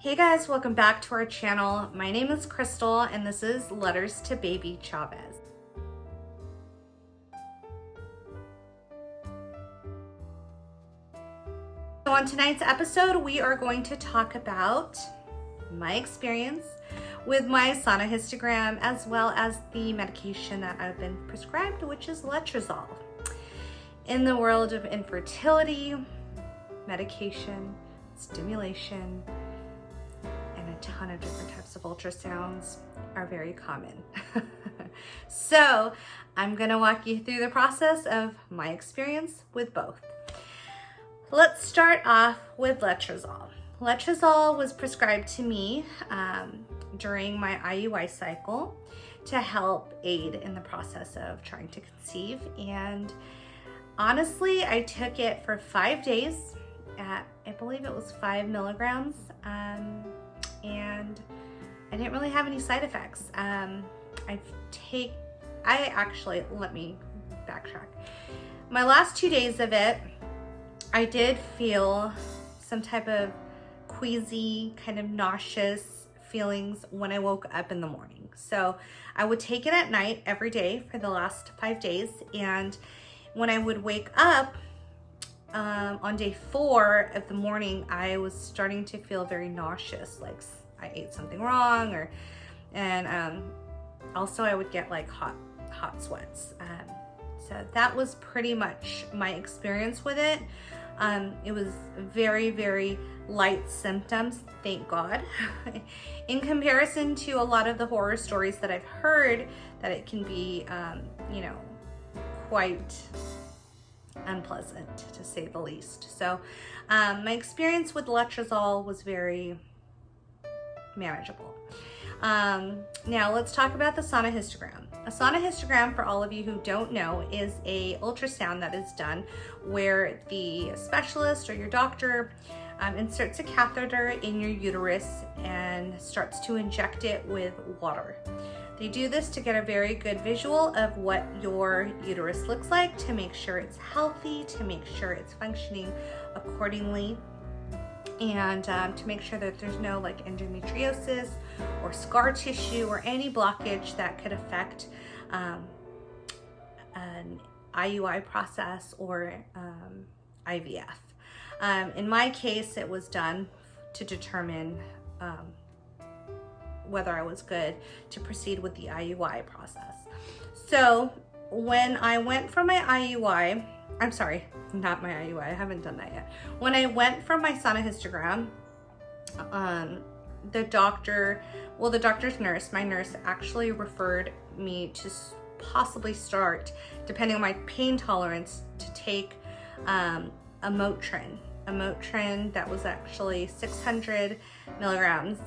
Hey guys, welcome back to our channel. My name is Crystal and this is Letters to Baby Chavez. So on tonight's episode, we are going to talk about my experience with my Sonohysterogram as well as the medication that I've been prescribed, which is Letrezole. In the world of infertility, medication, stimulation, and a ton of different types of ultrasounds are very common. So I'm gonna walk you through the process of my experience with both. Let's start off with Letrozole. Letrozole was prescribed to me during my IUI cycle to help aid in the process of trying to conceive. And honestly, I took it for 5 days at, I believe it was 5 milligrams. And I didn't really have any side effects. Let me backtrack. My last 2 days of it, I did feel some type of queasy, kind of nauseous feelings when I woke up in the morning. So I would take it at night every day for the last 5 days. And when I would wake up on day 4 of the morning, I was starting to feel very nauseous, like I ate something wrong, and also I would get like hot sweats. So that was pretty much my experience with it. It was very, very light symptoms, thank God. In comparison to a lot of the horror stories that I've heard, that it can be, quite unpleasant to say the least. So my experience with Letrozole was very manageable. Now let's talk about the Sonohysterogram. A Sonohysterogram, for all of you who don't know, is a ultrasound that is done where the specialist or your doctor inserts a catheter in your uterus and starts to inject it with water. They do this to get a very good visual of what your uterus looks like, to make sure it's healthy, to make sure it's functioning accordingly, and to make sure that there's no like endometriosis or scar tissue or any blockage that could affect an IUI process or IVF. In my case, it was done to determine whether I was good to proceed with the IUI process. So when I went for my IUI, I'm sorry, not my IUI, I haven't done that yet. When I went for my Sonohysterogram, the doctor's nurse, my nurse actually referred me to possibly start, depending on my pain tolerance, to take a Motrin that was actually 600 milligrams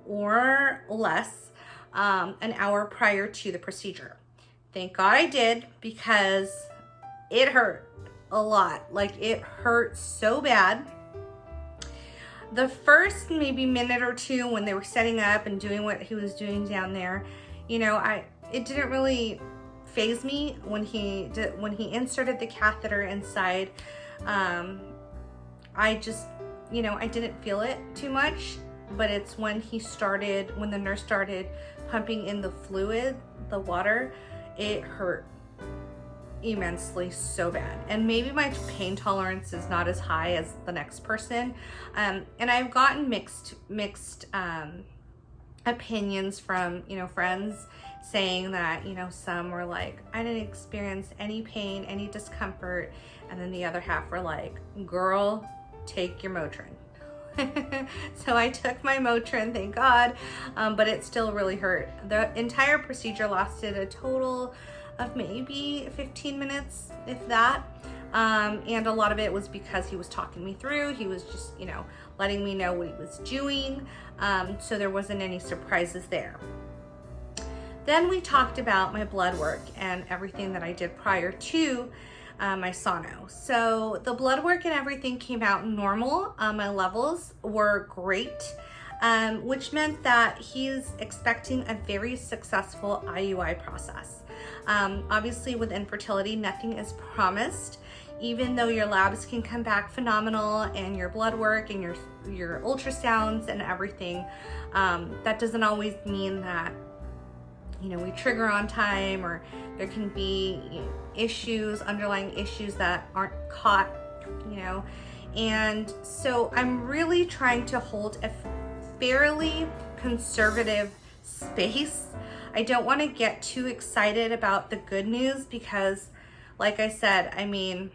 or less an hour prior to the procedure. Thank God I did, because it hurt a lot. Like, it hurt so bad. The first maybe minute or two when they were setting up and doing what he was doing down there, it didn't really faze me when he inserted the catheter inside. I just, I didn't feel it too much, but it's when the nurse started pumping in the fluid, the water, it hurt immensely, so bad. And maybe my pain tolerance is not as high as the next person. And I've gotten mixed opinions from, friends saying that, some were like, I didn't experience any pain, any discomfort. And then the other half were like, girl, take your Motrin. So I took my Motrin, thank God, but it still really hurt. The entire procedure lasted a total of maybe 15 minutes, if that. And a lot of it was because he was talking me through. He was just, letting me know what he was doing. So there wasn't any surprises there. Then we talked about my blood work and everything that I did prior to my sono. So the blood work and everything came out normal. My levels were great, which meant that he's expecting a very successful IUI process. Obviously with infertility, nothing is promised. even though your labs can come back phenomenal and your blood work and your ultrasounds and everything, that doesn't always mean that, you know, we trigger on time, or there can be issues, underlying issues that aren't caught, you know. And so I'm really trying to hold a fairly conservative space. I don't want to get too excited about the good news because, like I said, I mean,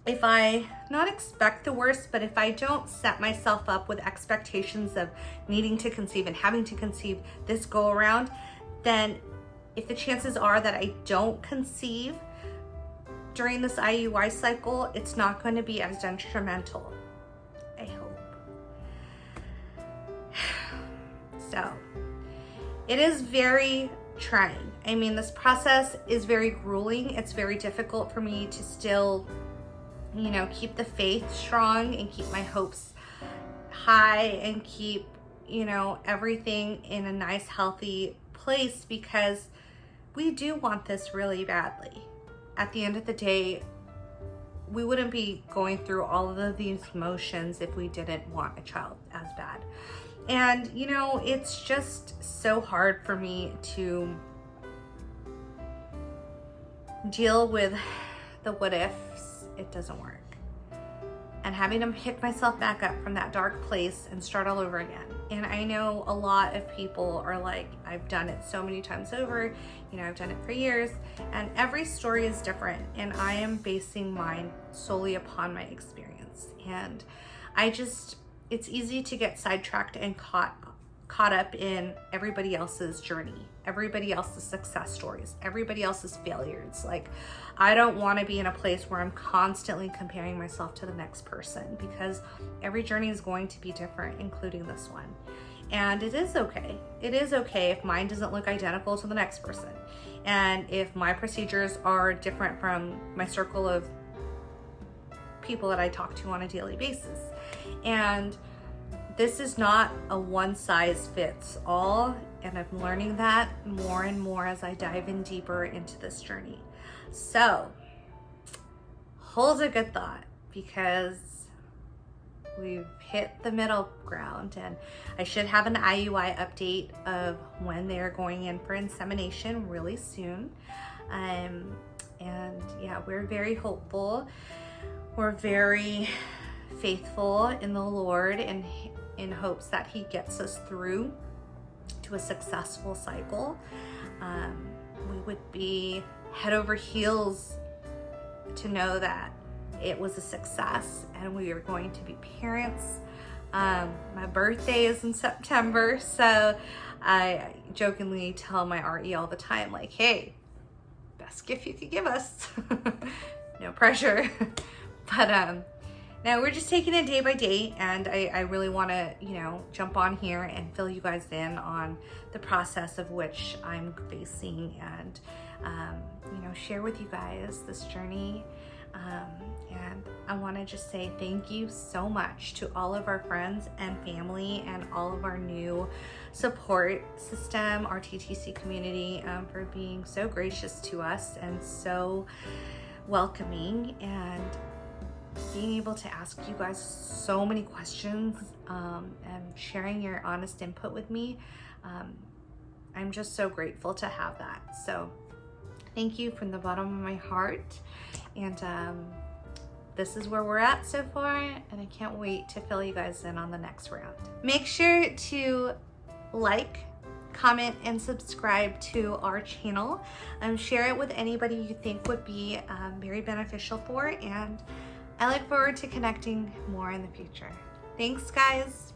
if I not expect the worst, but if I don't set myself up with expectations of needing to conceive and having to conceive this go around, then if the chances are that I don't conceive during this IUI cycle, it's not going to be as detrimental, I hope. So it is very trying. I mean, this process is very grueling. It's very difficult for me to still, you know, keep the faith strong and keep my hopes high and keep, you know, everything in a nice, healthy place, because we do want this really badly. At the end of the day, we wouldn't be going through all of these motions if we didn't want a child as bad. And, you know, it's just so hard for me to deal with the what ifs. It doesn't work. And having to pick myself back up from that dark place and start all over again. And I know a lot of people are like, I've done it so many times over, you know, I've done it for years, and every story is different. And I am basing mine solely upon my experience. And it's easy to get sidetracked and caught up in everybody else's journey, everybody else's success stories, everybody else's failures. Like, I don't want to be in a place where I'm constantly comparing myself to the next person, because every journey is going to be different, including this one. And it is okay. It is okay if mine doesn't look identical to the next person. And if my procedures are different from my circle of people that I talk to on a daily basis. And this is not a one size fits all, and I'm learning that more and more as I dive in deeper into this journey. So hold a good thought, because we've hit the middle ground, and I should have an IUI update of when they're going in for insemination really soon. And yeah, we're very hopeful. We're very faithful in the Lord, and in hopes that He gets us through to a successful cycle. We would be head over heels to know that it was a success and we are going to be parents. My birthday is in September, so I jokingly tell my RE all the time, like, hey, best gift you could give us. No pressure. But now we're just taking it day by day, and I really want to, you know, jump on here and fill you guys in on the process of which I'm facing, and you know, share with you guys this journey. And I want to just say thank you so much to all of our friends and family and all of our new support system, our TTC community, for being so gracious to us and so welcoming, and being able to ask you guys so many questions, and sharing your honest input with me. I'm just so grateful to have that. So thank you from the bottom of my heart. And this is where we're at so far, and I can't wait to fill you guys in on the next round. Make sure to like, comment, and subscribe to our channel. Share it with anybody you think would be very beneficial for, and I look forward to connecting more in the future. Thanks, guys.